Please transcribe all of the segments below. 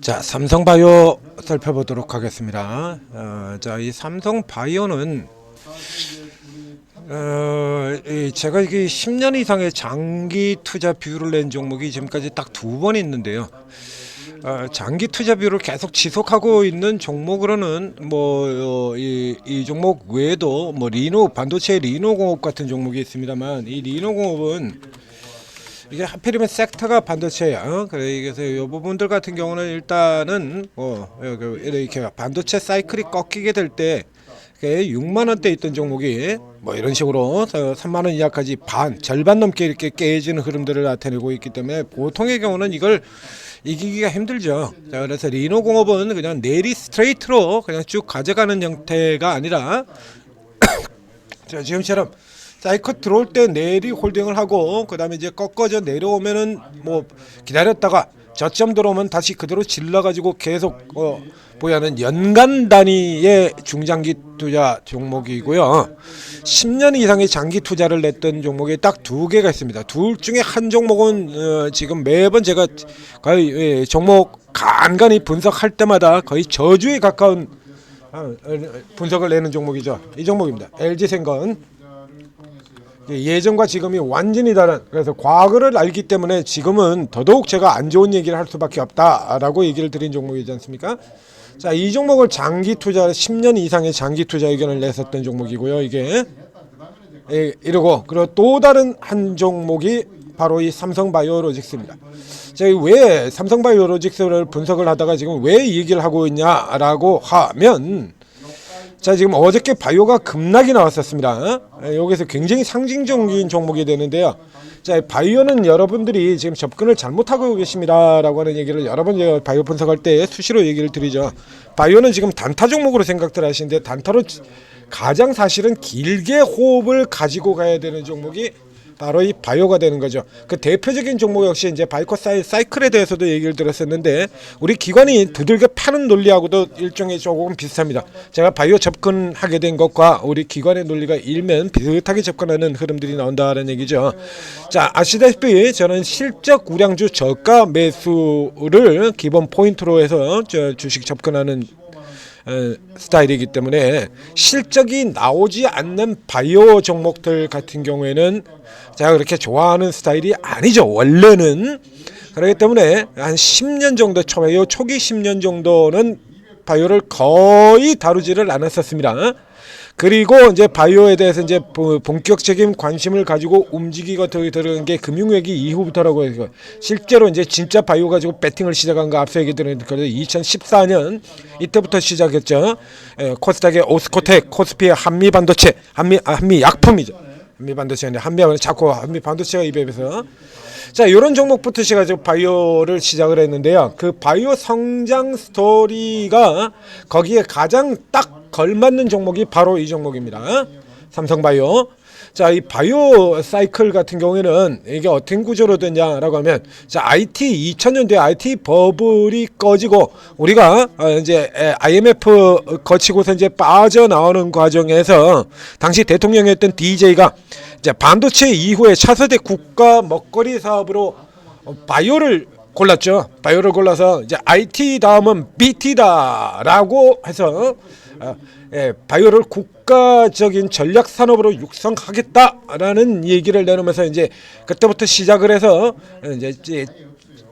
자, 삼성바이오 살펴보도록 하겠습니다. 자, 이 삼성바이오는 제가 이게 10년 이상의 장기 투자 비율을 낸 종목이 지금까지 딱 2번 있는데요. 장기 투자 비율을 계속 지속하고 있는 종목으로는 이 종목 외에도 반도체 리노공업 같은 종목이 있습니다만, 이 리노공업은 이게 하필이면 섹터가 반도체야. 그래서 이 부분들 같은 경우는 일단은 이렇게 반도체 사이클이 꺾이게 될 때 6만 원대 있던 종목이 이런 식으로 3만 원 이하까지 절반 넘게 이렇게 깨지는 흐름들을 나타내고 있기 때문에 보통의 경우는 이걸 이기기가 힘들죠. 자, 그래서 리노공업은 그냥 내리 스트레이트로 그냥 쭉 가져가는 형태가 아니라 자, 지금처럼 사이클 들어올 때 내리 홀딩을 하고 그다음에 이제 꺾어져 내려오면은 기다렸다가 저점 들어오면 다시 그대로 질러가지고 계속 보유하는 연간 단위의 중장기 투자 종목이고요. 10년 이상의 장기 투자를 냈던 종목이 딱 2개가 있습니다. 둘 중에 한 종목은 지금 매번 제가 거의 종목 간간히 분석할 때마다 거의 저주에 가까운 분석을 내는 종목이죠. 이 종목입니다. LG생건. 예전과 지금이 완전히 다른, 그래서 과거를 알기 때문에 지금은 더더욱 제가 안 좋은 얘기를 할 수밖에 없다라고 얘기를 드린 종목이지 않습니까? 자, 이 종목을 장기 투자 10년 이상의 장기 투자 의견을 냈었던 종목이고요. 이게 이러고 그리고 또 다른 한 종목이 바로 이 삼성바이오로직스입니다. 제가 왜 삼성바이오로직스를 분석을 하다가 지금 왜 이 얘기를 하고 있냐라고 하면, 자, 지금 어저께 바이오가 급락이 나왔었습니다. 여기서 굉장히 상징적인 종목이 되는데요. 자, 바이오는 여러분들이 지금 접근을 잘못하고 계십니다라고 하는 얘기를 여러 번 제가 바이오 분석할 때 수시로 얘기를 드리죠. 바이오는 지금 단타 종목으로 생각들 하시는데, 단타로 가장 사실은 길게 호흡을 가지고 가야 되는 종목이 바로 이 바이오가 되는 거죠. 그 대표적인 종목 역시 이제 바이오 사이클에 대해서도 얘기를 들었었는데, 우리 기관이 두들겨 파는 논리하고도 일종의 조금 비슷합니다. 제가 바이오 접근하게 된 것과 우리 기관의 논리가 일면 비슷하게 접근하는 흐름들이 나온다는 얘기죠. 자, 아시다시피 저는 실적 우량주 저가 매수를 기본 포인트로 해서 주식 접근하는 스타일이기 때문에 실적이 나오지 않는 바이오 종목들 같은 경우에는 제가 그렇게 좋아하는 스타일이 아니죠, 원래는. 그렇기 때문에 한 10년 정도, 바이오 초기 10년 정도는 바이오를 거의 다루지를 않았었습니다. 그리고 이제 바이오에 대해서 이제 본격적인 관심을 가지고 움직이고 들어간 게 금융위기 이후부터라고 해서, 실제로 이제 진짜 바이오 가지고 배팅을 시작한 거 앞서 얘기 드렸는데 2014년 이때부터 시작했죠. 코스닥의 오스코텍, 코스피의 한미반도체, 한미약품이죠. 한미반도체인데 자꾸 한미반도체가 입에서. 자, 이런 종목부터 시작해서 바이오를 시작을 했는데요. 그 바이오 성장 스토리가 거기에 가장 딱 걸맞는 종목이 바로 이 종목입니다. 삼성바이오. 자, 이 바이오 사이클 같은 경우에는 이게 어떤 구조로 되냐라고 하면, 자, IT 2000년대 IT 버블이 꺼지고 우리가 이제 IMF 거치고서 이제 빠져나오는 과정에서 당시 대통령이었던 DJ가 이제 반도체 이후에 차세대 국가 먹거리 사업으로 바이오를 골랐죠. 바이오를 골라서 이제 IT 다음은 BT다라고 해서 바이오를 국가적인 전략 산업으로 육성하겠다라는 얘기를 내놓으면서 이제 그때부터 시작을 해서 이제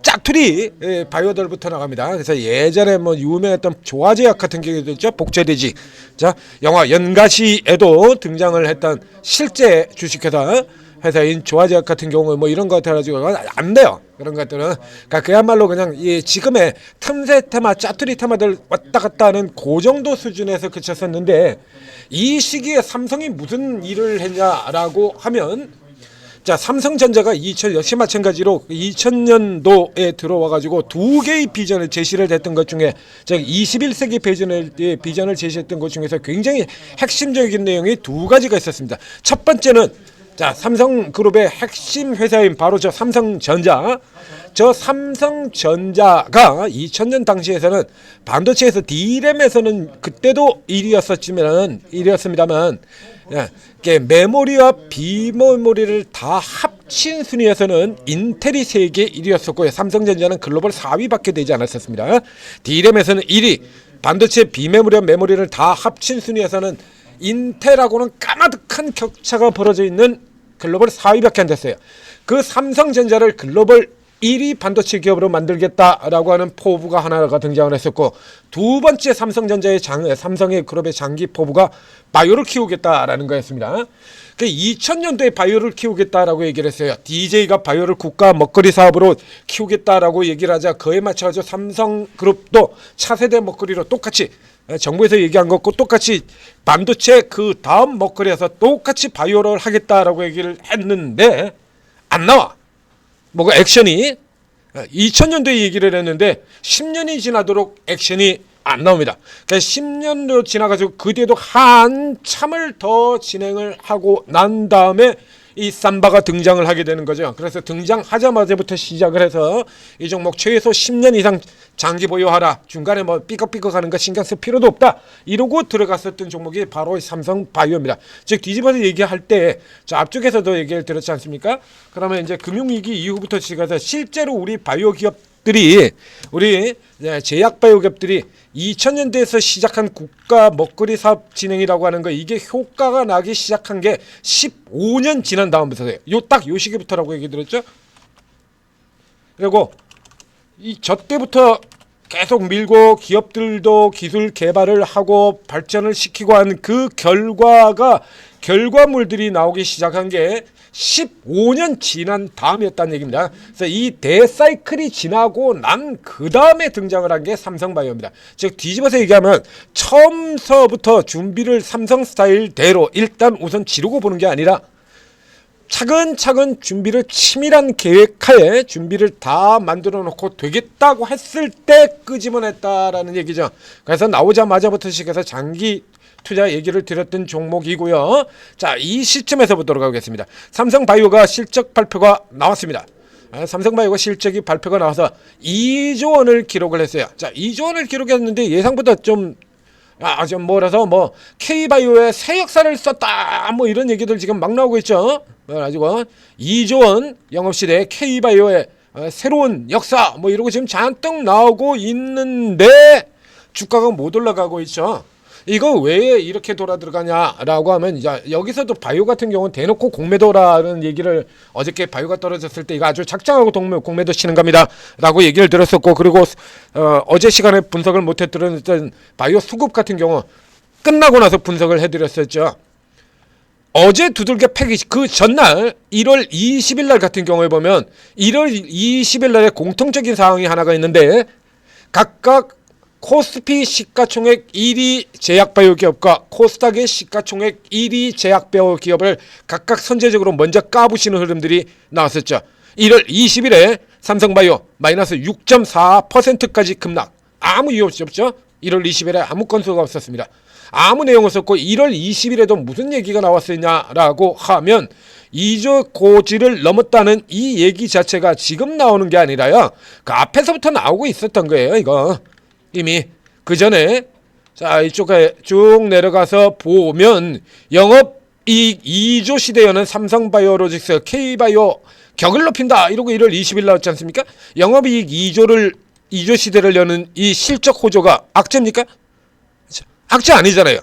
짝투리 바이오들부터 나갑니다. 그래서 예전에 유명했던 조화제약 같은 경우도 있죠. 복제돼지. 자, 영화 연가시에도 등장을 했던 실제 주식회사 회사인 조화제약 같은 경우 이런 거 같아가지고 안 돼요. 그런 것들은 그러니까 그야말로 그냥 지금의 틈새 테마, 짜투리 테마들 왔다 갔다 하는 그 정도 수준에서 그쳤었는데, 이 시기에 삼성이 무슨 일을 했냐라고 하면, 자, 삼성전자가 역시 마찬가지로 2000년도에 들어와가지고 2개의 비전을 제시를 했던 것 중에, 즉 21세기 비전을 제시했던 것 중에서 굉장히 핵심적인 내용이 2가지가 있었습니다. 첫 번째는, 자, 삼성그룹의 핵심 회사인 바로 저 삼성전자가 2000년 당시에서는 반도체에서 D램에서는 그때도 1위였습니다만 메모리와 비메모리를 다 합친 순위에서는 인텔이 세계 1위였었고요. 삼성전자는 글로벌 4위밖에 되지 않았었습니다. D램에서는 1위, 반도체 비메모리와 메모리를 다 합친 순위에서는 인텔하고는 까마득한 격차가 벌어져 있는 글로벌 4위밖에 안 됐어요. 그 삼성전자를 글로벌 1위 반도체 기업으로 만들겠다라고 하는 포부가 하나가 등장을 했었고, 두 번째 삼성의 그룹의 장기 포부가 바이오를 키우겠다라는 거였습니다. 그 2000년도에 바이오를 키우겠다라고 얘기를 했어요. DJ가 바이오를 국가 먹거리 사업으로 키우겠다라고 얘기를 하자 그에 맞춰서 삼성그룹도 차세대 먹거리로 똑같이 정부에서 얘기한 것과 똑같이 반도체 그 다음 먹거리에서 똑같이 바이오를 하겠다라고 얘기를 했는데 안 나와. 뭐가 액션이 2000년도에 얘기를 했는데 10년이 지나도록 액션이 안 나옵니다. 그러니까 10년도 지나가지고 그 뒤에도 한참을 더 진행을 하고 난 다음에 이 삼바가 등장을 하게 되는 거죠. 그래서 등장하자마자부터 시작을 해서 이 종목 최소 10년 이상 장기 보유하라. 중간에 뭐 삐걱삐걱 하는 거 신경 쓸 필요도 없다. 이러고 들어갔었던 종목이 바로 삼성바이오입니다. 즉 뒤집어서 얘기할 때 앞쪽에서도 얘기를 들었지 않습니까? 그러면 이제 금융위기 이후부터 시작해서 실제로 우리 바이오 기업들이 우리 제약바이오 기업들이 2000년대에서 시작한 국가 먹거리 사업 진행이라고 하는 거 이게 효과가 나기 시작한 게 15년 지난 다음부터예요. 딱 요 시기부터라고 얘기 들었죠. 그리고 저 때부터 계속 밀고 기업들도 기술 개발을 하고 발전을 시키고 한 그 결과물들이 나오기 시작한 게 15년 지난 다음이었다는 얘기입니다. 그래서 이 대사이클이 지나고 난 그 다음에 등장을 한 게 삼성바이오입니다. 즉 뒤집어서 얘기하면 처음서부터 준비를 삼성 스타일대로 일단 우선 지르고 보는 게 아니라 차근차근 준비를 치밀한 계획하에 준비를 다 만들어 놓고 되겠다고 했을 때 끄집어냈다라는 얘기죠. 그래서 나오자마자부터 시작해서 장기 투자 얘기를 드렸던 종목이고요. 자, 이 시점에서 보도록 하겠습니다. 삼성바이오가 실적 발표가 나왔습니다. 삼성바이오가 실적이 발표가 나와서 2조 원을 기록을 했어요. 자, 2조 원을 기록했는데 예상보다 좀 뭐라서 뭐 K바이오의 새 역사를 썼다 뭐 이런 얘기들 지금 막 나오고 있죠. 그래가지고 2조 원 영업시대 K바이오의 새로운 역사 뭐 이러고 지금 잔뜩 나오고 있는데 주가가 못 올라가고 있죠. 이거 왜 이렇게 돌아 들어가냐라고 하면 이제 여기서도 바이오 같은 경우는 대놓고 공매도라는 얘기를 어저께 바이오가 떨어졌을 때 이거 아주 작정하고 공매도 치는 겁니다 라고 얘기를 들었었고, 그리고 어제 시간에 분석을 못했던 바이오 수급 같은 경우 끝나고 나서 분석을 해드렸었죠. 어제 두들겨 패기 그 전날 1월 20일 날 같은 경우에 보면 1월 20일 날에 공통적인 사항이 하나가 있는데 각각 코스피 시가총액 1위 제약바이오 기업과 코스닥의 시가총액 1위 제약바이오 기업을 각각 선제적으로 먼저 까부시는 흐름들이 나왔었죠. 1월 20일에 삼성바이오 마이너스 6.4%까지 급락. 아무 이유 없었죠. 1월 20일에 아무 건수가 없었습니다. 아무 내용 없었고 1월 20일에도 무슨 얘기가 나왔었냐라고 하면 2조 고지를 넘었다는 이 얘기 자체가 지금 나오는 게 아니라요. 그 앞에서부터 나오고 있었던 거예요. 이거 이미 그 전에 자 이쪽에 쭉 내려가서 보면 영업이익 2조 시대여는 삼성바이오로직스 K바이오 격을 높인다 이러고 1월 20일 나왔지 않습니까? 영업이익 2조 시대를 여는 이 실적 호조가 악재입니까? 악재 아니잖아요.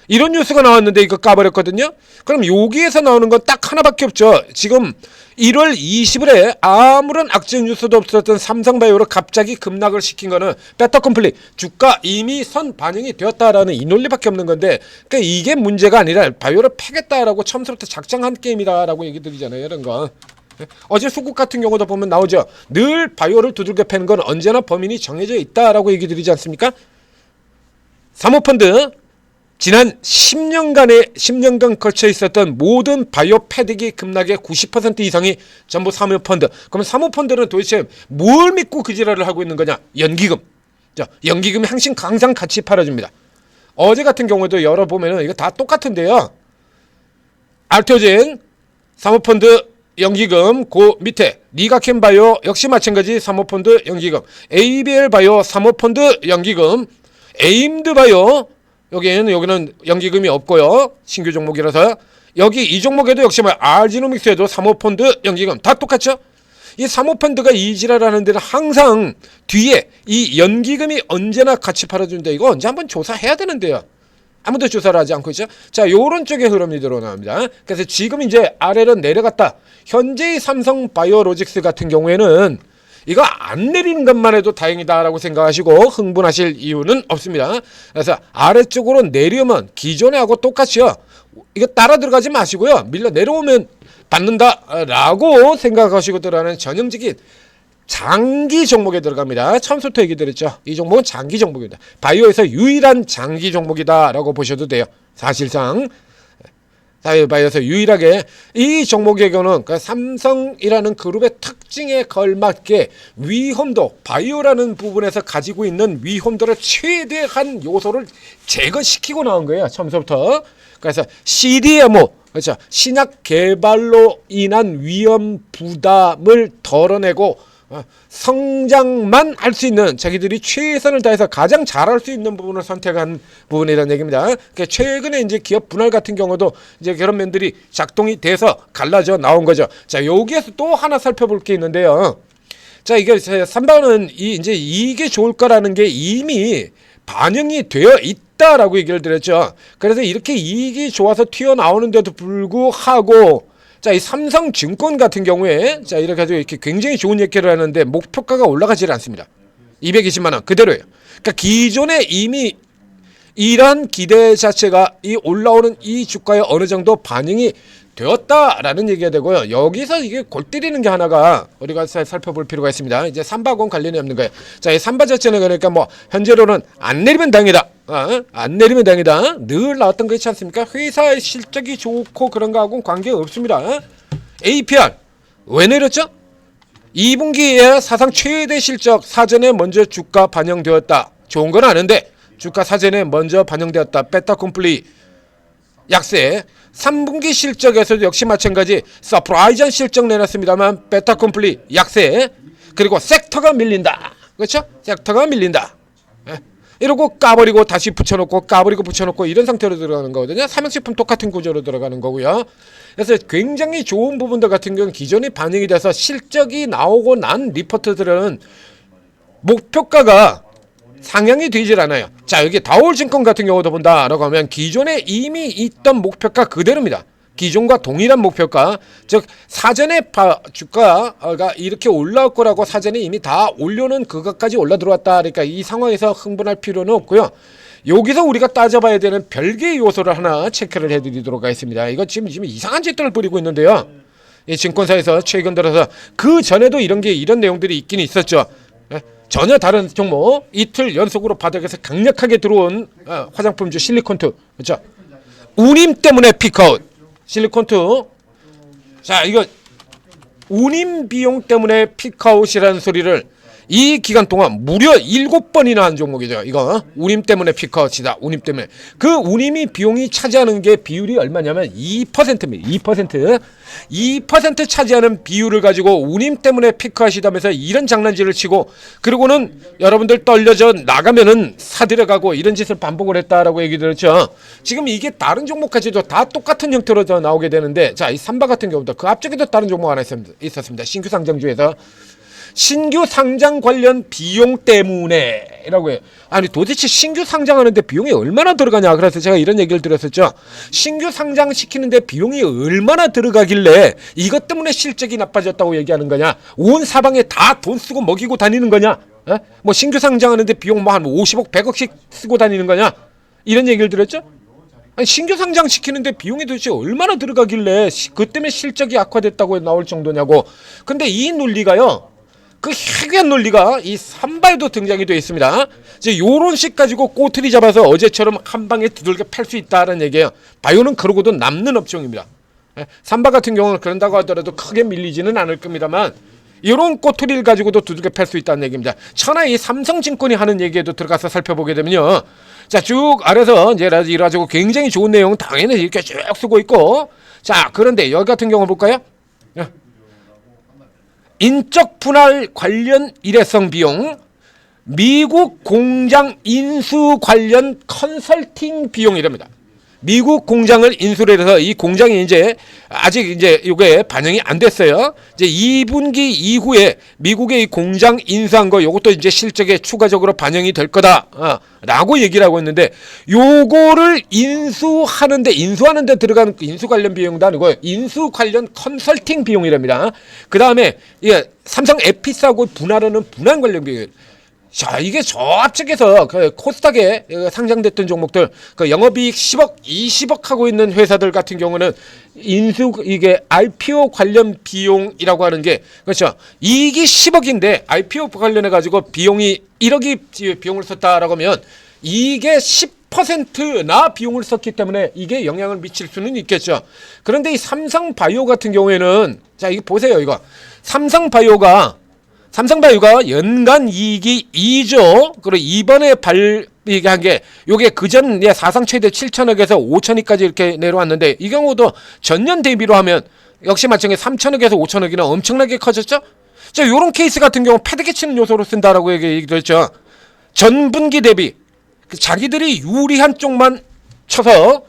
이런 뉴스가 나왔는데 이거 까버렸거든요. 그럼 여기에서 나오는 건 딱 하나밖에 없죠. 지금 1월 20일에 아무런 악재 뉴스도 없었던 삼성바이오를 갑자기 급락을 시킨 거는 베터 컴플릿 주가 이미 선 반영이 되었다라는 이 논리밖에 없는 건데, 그러니까 이게 문제가 아니라 바이오를 패겠다라고 처음부터 작정한 게임이다라고 얘기 드리잖아요. 이런 거. 어제 수국 같은 경우도 보면 나오죠. 늘 바이오를 두들겨 패는 건 언제나 범인이 정해져 있다라고 얘기 드리지 않습니까? 사모펀드 지난 10년간 걸쳐 있었던 모든 바이오 패닉이 급락의 90% 이상이 전부 사모펀드. 그럼 사모펀드는 도대체 뭘 믿고 그 지랄을 하고 있는 거냐? 연기금. 자, 연기금이 항상 같이 팔아줍니다. 어제 같은 경우에도 열어보면 이거 다 똑같은데요. 알토젠 사모펀드 연기금 그 밑에 리가켄 바이오 역시 마찬가지 사모펀드 연기금, ABL 바이오 사모펀드 연기금, 에임드 바이오 여기는 연기금이 없고요. 신규 종목이라서 여기 이 종목에도 역시 알지노믹스에도 사모펀드 연기금 다 똑같죠. 이 사모펀드가 이 지랄하는 데는 항상 뒤에 이 연기금이 언제나 같이 팔아준다. 이거 언제 한번 조사해야 되는데요. 아무도 조사를 하지 않고 있죠. 자, 요런 쪽에 흐름이 드러납니다. 그래서 지금 이제 아래로 내려갔다. 현재의 삼성 바이오로직스 같은 경우에는 이거 안 내리는 것만 해도 다행이다라고 생각하시고 흥분하실 이유는 없습니다. 그래서 아래쪽으로 내려면 기존에 하고 똑같이요. 이거 따라 들어가지 마시고요. 밀려 내려오면 받는다라고 생각하시고 들어가는 전형적인 장기 종목에 들어갑니다. 처음부터 얘기 드렸죠. 이 종목은 장기 종목입니다. 바이오에서 유일한 장기 종목이다라고 보셔도 돼요. 사실상 바이오에서 유일하게 이 종목의 경우는 그 삼성이라는 그룹의 특징에 걸맞게 위험도, 바이오라는 부분에서 가지고 있는 위험도를 최대한 요소를 제거시키고 나온 거예요. 처음부터. 그래서 CDMO, 그렇죠. 신약 개발로 인한 위험 부담을 덜어내고 성장만 할 수 있는, 자기들이 최선을 다해서 가장 잘할 수 있는 부분을 선택한 부분이라는 얘기입니다. 그러니까 최근에 이제 기업 분할 같은 경우도 이제 그런 면들이 작동이 돼서 갈라져 나온 거죠. 자, 여기에서 또 하나 살펴볼 게 있는데요. 자, 이게 3번은 이제 이게 좋을 거라는 게 이미 반영이 되어 있다라고 얘기를 드렸죠. 그래서 이렇게 이익이 좋아서 튀어나오는데도 불구하고 자, 이 삼성증권 같은 경우에 자, 이렇게 가지고 이렇게 굉장히 좋은 얘기를 하는데 목표가가 올라가질 않습니다. 220만 원 그대로예요. 그러니까 기존에 이미 이런 기대 자체가 이 올라오는 이 주가에 어느 정도 반영이 되었다라는 얘기가 되고요. 여기서 이게 골 때리는 게 하나가 우리가 살펴볼 필요가 있습니다. 이제 삼바하고는 관련이 없는 거예요. 자, 이 삼바 자체는 그러니까 뭐 현재로는 안 내리면 당이다. 안 내리면 당이다. 늘 나왔던 거 있지 않습니까? 회사의 실적이 좋고 그런 거하고는 관계가 없습니다. APR 왜 내렸죠? 2분기에 사상 최대 실적 사전에 먼저 주가 반영되었다. 좋은 건 아는데 주가 사전에 먼저 반영되었다. 베타콤플리 약세. 3분기 실적에서도 역시 마찬가지 서프라이즈한 실적 내놨습니다만 베타콤플리 약세. 그리고 섹터가 밀린다. 그렇죠? 섹터가 밀린다. 이러고 까버리고 다시 붙여놓고 까버리고 붙여놓고 이런 상태로 들어가는 거거든요. 삼양식품 똑같은 구조로 들어가는 거고요. 그래서 굉장히 좋은 부분들 같은 경우는 기존에 반영이 돼서 실적이 나오고 난 리포트들은 목표가가 상향이 되질 않아요. 자, 여기 다올증권 같은 경우도 본다라고 하면 기존에 이미 있던 목표가 그대로입니다. 기존과 동일한 목표가, 즉 사전에 주가가 이렇게 올라올 거라고 사전에 이미 다 올려놓은 그것까지 올라 들어왔다. 그러니까 이 상황에서 흥분할 필요는 없고요. 여기서 우리가 따져봐야 되는 별개의 요소를 하나 체크를 해드리도록 하겠습니다. 이거 지금 이상한 짓들을 벌이고 있는데요. 이 증권사에서 최근 들어서 그 전에도 이런 내용들이 있긴 있었죠. 전혀 다른 종목, 이틀 연속으로 바닥에서 강력하게 들어온 화장품주 실리콘투, 그렇죠? 운임 때문에 피크아웃. 실리콘투. 자, 이거 운임 비용 때문에 피크아웃이라는 소리를 이 기간 동안 무려 7번이나 한 종목이죠. 이거 운임 때문에 피크아웃이다. 운임 때문에. 그 운임이 비용이 차지하는 게 비율이 얼마냐면 2%입니다. 2% 차지하는 비율을 가지고 운임 때문에 피크아웃이다면서 이런 장난질을 치고, 그리고는 여러분들 떨려져 나가면은 사들여가고 이런 짓을 반복을 했다라고 얘기 들었죠. 지금 이게 다른 종목까지도 다 똑같은 형태로 나오게 되는데, 자, 이 삼바 같은 경우도 그 앞쪽에도 다른 종목 하나 있었습니다. 신규 상장주에서 신규 상장 관련 비용 때문에라고 해요. 아니 도대체 신규 상장하는데 비용이 얼마나 들어가냐. 그래서 제가 이런 얘기를 드렸었죠. 신규 상장시키는데 비용이 얼마나 들어가길래 이것 때문에 실적이 나빠졌다고 얘기하는 거냐. 온 사방에 다 돈 쓰고 먹이고 다니는 거냐. 뭐 신규 상장하는데 비용 뭐 한 50억 100억씩 쓰고 다니는 거냐. 이런 얘기를 드렸죠. 아니, 신규 상장시키는데 비용이 도대체 얼마나 들어가길래 그 때문에 실적이 악화됐다고 나올 정도냐고. 근데 이 논리가요, 그 희귀한 논리가 이 삼바에도 등장이 되어 있습니다. 이제 요런 식 가지고 꼬투리 잡아서 어제처럼 한 방에 두들겨 팔 수 있다는 얘기예요. 바이오는 그러고도 남는 업종입니다. 삼바 같은 경우는 그런다고 하더라도 크게 밀리지는 않을 겁니다만, 이런 꼬투리를 가지고도 두들겨 팰 수 있다는 얘기입니다. 천하의 이 삼성증권이 하는 얘기에도 들어가서 살펴보게 되면요. 자, 쭉 아래서 이제 이래가지고 굉장히 좋은 내용 당연히 이렇게 쭉 쓰고 있고, 자, 그런데 여기 같은 경우 볼까요? 인적 분할 관련 일회성 비용, 미국 공장 인수 관련 컨설팅 비용이랍니다. 미국 공장을 인수를 해서 이 공장이 이제 아직 이제 이게 반영이 안 됐어요. 이제 2분기 이후에 미국의 이 공장 인수한 거 요것도 이제 실적에 추가적으로 반영이 될 거다라고 얘기를 하고 있는데, 요거를 인수하는데 들어가는 인수 관련 비용도 아니고 인수 관련 컨설팅 비용이랍니다. 그 다음에 삼성 에피스하고 분할하는 분할 관련 비용. 자, 이게 저쪽에서 그 코스닥에 상장됐던 종목들, 그 영업이익 10억, 20억 하고 있는 회사들 같은 경우는 이게 IPO 관련 비용이라고 하는 게, 그렇죠. 이익이 10억인데 IPO 관련해 가지고 비용이 1억이 비용을 썼다라고 하면 이게 10%나 비용을 썼기 때문에 이게 영향을 미칠 수는 있겠죠. 그런데 이 삼성바이오 같은 경우에는, 자, 이거 보세요. 이거 삼성바이오가 연간 이익이 2조, 그리고 이번에 발익한 게 요게 그전 사상 최대 7천억에서 5천억까지 이렇게 내려왔는데, 이 경우도 전년 대비로 하면 역시 마찬가지 3천억에서 5천억이나 엄청나게 커졌죠. 자, 요런 케이스 같은 경우 패드기 치는 요소로 쓴다라고 얘기를 했죠. 전분기 대비 자기들이 유리한 쪽만 쳐서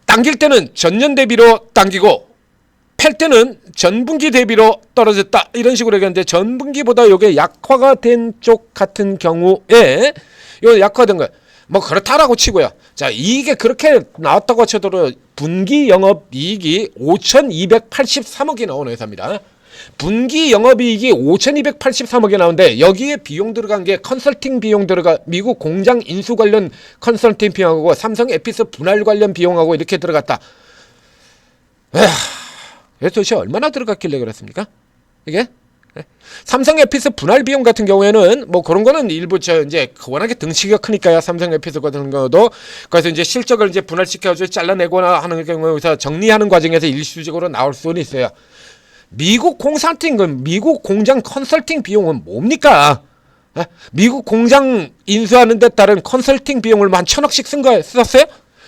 당길 때는 전년 대비로 당기고 팔 때는 전분기 대비로 떨어졌다, 이런 식으로 얘기하는데, 전분기보다 이게 약화가 된 쪽 같은 경우에 이거 약화된 거야. 뭐 그렇다라고 치고요. 자, 이게 그렇게 나왔다고 쳐도 분기 영업이익이 5,283억이 나오는 회사입니다. 분기 영업이익이 5,283억이 나오는데 여기에 비용 들어간 게 컨설팅 비용 미국 공장 인수 관련 컨설팅 비용하고 삼성 에피스 분할 관련 비용하고 이렇게 들어갔다. 도대체 얼마나 들어갔길래 그렇습니까? 이게? 삼성 에피스 분할 비용 같은 경우에는 뭐 그런 거는 일부 이제 워낙에 등치가 크니까요. 삼성 에피스 같은 경우도 그래서 이제 실적을 이제 분할시켜서 잘라내거나 하는 경우에서 정리하는 과정에서 일시적으로 나올 수는 있어요. 미국 미국 공장 컨설팅 비용은 뭡니까? 미국 공장 인수하는 데 따른 컨설팅 비용을 한 1,000억씩 썼어요?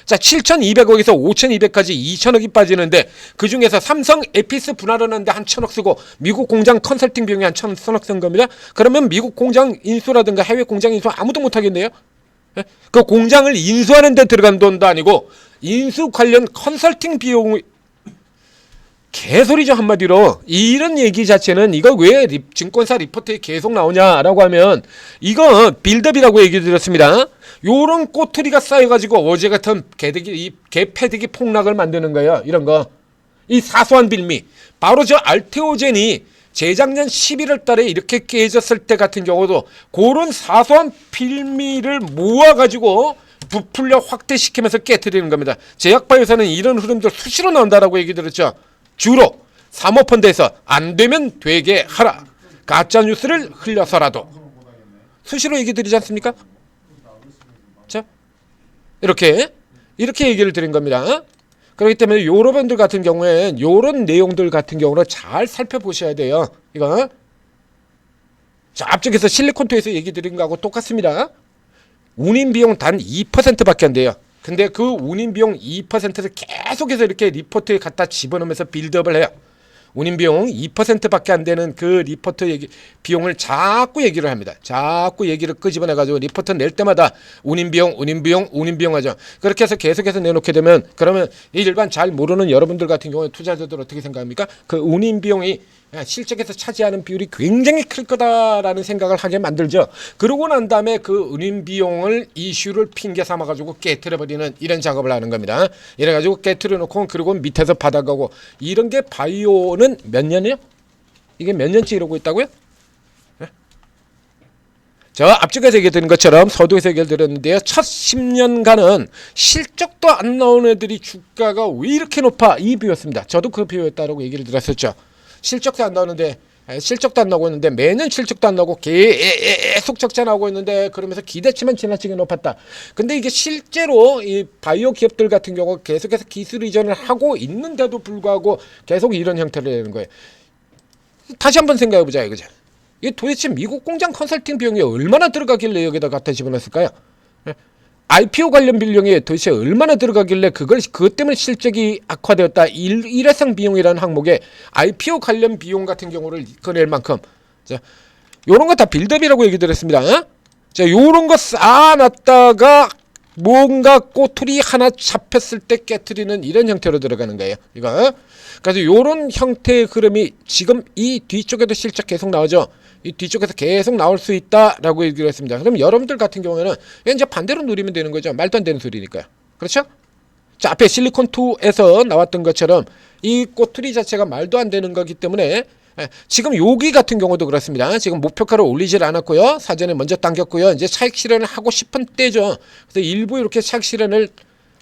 자, 7,200억에서 5,200까지 2,000억이 빠지는데, 그 중에서 삼성 에피스 분할하는데 한 1,000억 쓰고 미국 공장 컨설팅 비용이 한 1,000억 쓴 겁니다. 그러면 미국 공장 인수라든가 해외 공장 인수 아무도 못 하겠네요. 그 공장을 인수하는 데 들어간 돈도 아니고 인수 관련 컨설팅 비용, 개소리죠 한마디로. 이런 얘기 자체는 이거 왜 증권사 리포트에 계속 나오냐라고 하면 이거 빌드업이라고 얘기 드렸습니다. 요런 꼬투리가 쌓여가지고 어제 같은 개패득이 폭락을 만드는 거예요. 이런 거. 이 사소한 빌미. 바로 저 알테오젠이 재작년 11월 달에 이렇게 깨졌을 때 같은 경우도 그런 사소한 빌미를 모아가지고 부풀려 확대시키면서 깨트리는 겁니다. 제약바이오사는 이런 흐름들 수시로 나온다라고 얘기 들었죠. 주로 사모펀드에서 안 되면 되게 하라. 가짜 뉴스를 흘려서라도. 수시로 얘기 드리지 않습니까? 자, 이렇게 얘기를 드린 겁니다. 그렇기 때문에 여러분들 같은 경우에 이런 내용들 같은 경우는 잘 살펴보셔야 돼요. 이거. 자, 앞쪽에서 실리콘토에서 얘기 드린 거하고 똑같습니다. 운임 비용 단 2%밖에 안 돼요. 근데 그 운임 비용 2%를 계속해서 이렇게 리포트에 갖다 집어넣으면서 빌드업을 해요. 운임 비용 2%밖에 안 되는 그 리포트 비용을 자꾸 얘기를 합니다. 자꾸 얘기를 끄집어내가지고 리포트 낼 때마다 운임 비용 하죠. 그렇게 해서 계속해서 내놓게 되면, 그러면 일반 잘 모르는 여러분들 같은 경우에 투자자들 어떻게 생각합니까? 그 운임 비용이 실적에서 차지하는 비율이 굉장히 클 거다라는 생각을 하게 만들죠. 그러고 난 다음에 그 운임 비용을 이슈를 핑계 삼아가지고 깨트려버리는 이런 작업을 하는 겁니다. 이래가지고 깨트려놓고 그리고 밑에서 받아가고, 이런 게 바이오는 몇 년이요? 이게 몇 년째 이러고 있다고요? 저 앞쪽에서 얘기 드린 것처럼 서두에서 얘기를 드렸는데요. 첫 10년간은 실적도 안 나오는 애들이 주가가 왜 이렇게 높아? 이 비유였습니다. 저도 그 비유였다라고 얘기를 드렸었죠. 실적도 안 나오는데 매년 실적도 안 나오고 계속 적자 나오고 있는데, 그러면서 기대치만 지나치게 높았다. 근데 이게 실제로 이 바이오 기업들 같은 경우 계속해서 기술 이전을 하고 있는데도 불구하고 계속 이런 형태를 내는 거예요. 다시 한번 생각해보자 이거죠. 이 도대체 미국 공장 컨설팅 비용이 얼마나 들어가길래 여기다 갖다 집어넣었을까요? IPO 관련 비용이 도대체 얼마나 들어가길래 그것 때문에 실적이 악화되었다. 일회성 비용이라는 항목에 IPO 관련 비용 같은 경우를 꺼낼 만큼, 자, 요런 거 다 빌드업이라고 얘기 드렸습니다. 자, 요런 거 쌓아놨다가 뭔가 꼬투리 하나 잡혔을 때 깨트리는 이런 형태로 들어가는 거예요. 이거. 그래서 요런 형태의 흐름이 지금 이 뒤쪽에도 실적 계속 나오죠. 이 뒤쪽에서 계속 나올 수 있다라고 얘기를 했습니다. 그럼 여러분들 같은 경우에는 이제 반대로 누리면 되는 거죠. 말도 안 되는 소리니까요. 그렇죠? 자, 앞에 실리콘2에서 나왔던 것처럼 이 꼬투리 자체가 말도 안 되는 거기 때문에 지금 여기 같은 경우도 그렇습니다. 지금 목표가를 올리질 않았고요. 사전에 먼저 당겼고요. 이제 차익 실현을 하고 싶은 때죠. 그래서 일부 이렇게 차익 실현을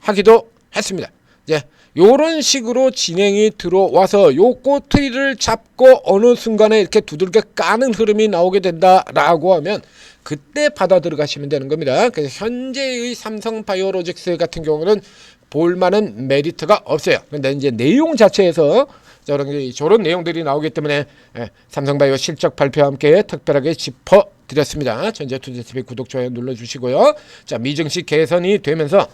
하기도 했습니다. 이제 요런 식으로 진행이 들어와서 요 꼬투리를 잡고 어느 순간에 이렇게 두들겨 까는 흐름이 나오게 된다라고 하면 그때 받아 들어가시면 되는 겁니다. 그래서 현재의 삼성바이오로직스 같은 경우는 볼만한 메리트가 없어요. 근데 이제 내용 자체에서 저런 내용들이 나오기 때문에 삼성바이오 실적 발표와 함께 특별하게 짚어드렸습니다. 전재투자TV 구독, 좋아요 눌러주시고요. 자, 미증시 개선이 되면서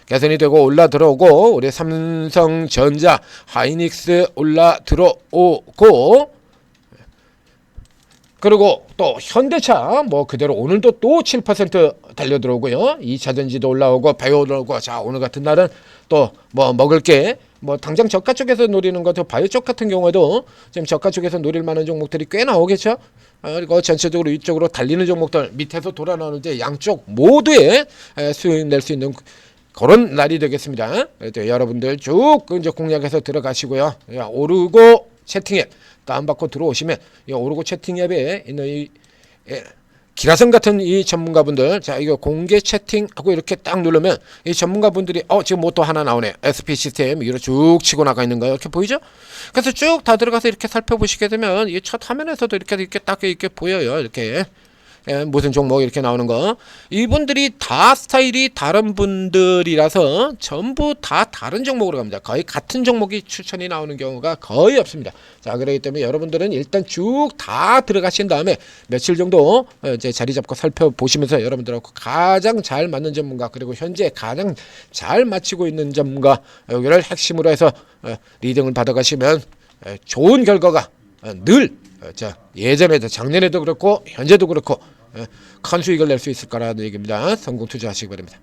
개선이 되고 올라 들어오고 우리 삼성전자, 하이닉스 올라 들어오고 그리고 또 현대차 뭐 그대로 오늘도 또 7% 달려 들어오고요. 2차전지도 올라오고 바이오도 오고 자 오늘 같은 날은 또 뭐 먹을 게 뭐 당장 저가 쪽에서 노리는 것도 바이오 쪽 같은 경우에도 지금 저가 쪽에서 노릴 만한 종목들이 꽤 나오겠죠. 그리고 전체적으로 이쪽으로 달리는 종목들 밑에서 돌아 나오는데 양쪽 모두에 수익 낼 수 있는 그런 날이 되겠습니다. 여러분들 쭉 이제 공략해서 들어가시고요. 오르고 채팅앱 다운받고 들어오시면 이 오르고 채팅앱에 있는 이 기라성 같은 이 전문가분들 자 이거 공개 채팅하고 이렇게 딱 누르면 이 전문가분들이 지금 뭐 또 하나 나오네. SP 시스템 위로 쭉 치고 나가 있는 거 이렇게 보이죠? 그래서 쭉 다 들어가서 이렇게 살펴보시게 되면 이 첫 화면에서도 이렇게 딱 이렇게 보여요. 이렇게 무슨 종목 이렇게 나오는 거 이분들이 다 스타일이 다른 분들이라서 전부 다 다른 종목으로 갑니다. 거의 같은 종목이 추천이 나오는 경우가 거의 없습니다. 자 그렇기 때문에 여러분들은 일단 쭉 다 들어가신 다음에 며칠 정도 이제 자리 잡고 살펴보시면서 여러분들하고 가장 잘 맞는 전문가 그리고 현재 가장 잘 맞추고 있는 전문가 여기를 핵심으로 해서 리딩을 받아가시면 좋은 결과가 늘 예전에도 작년에도 그렇고 현재도 그렇고 큰 수익을 낼 수 있을 거라는 얘기입니다. 성공 투자하시기 바랍니다.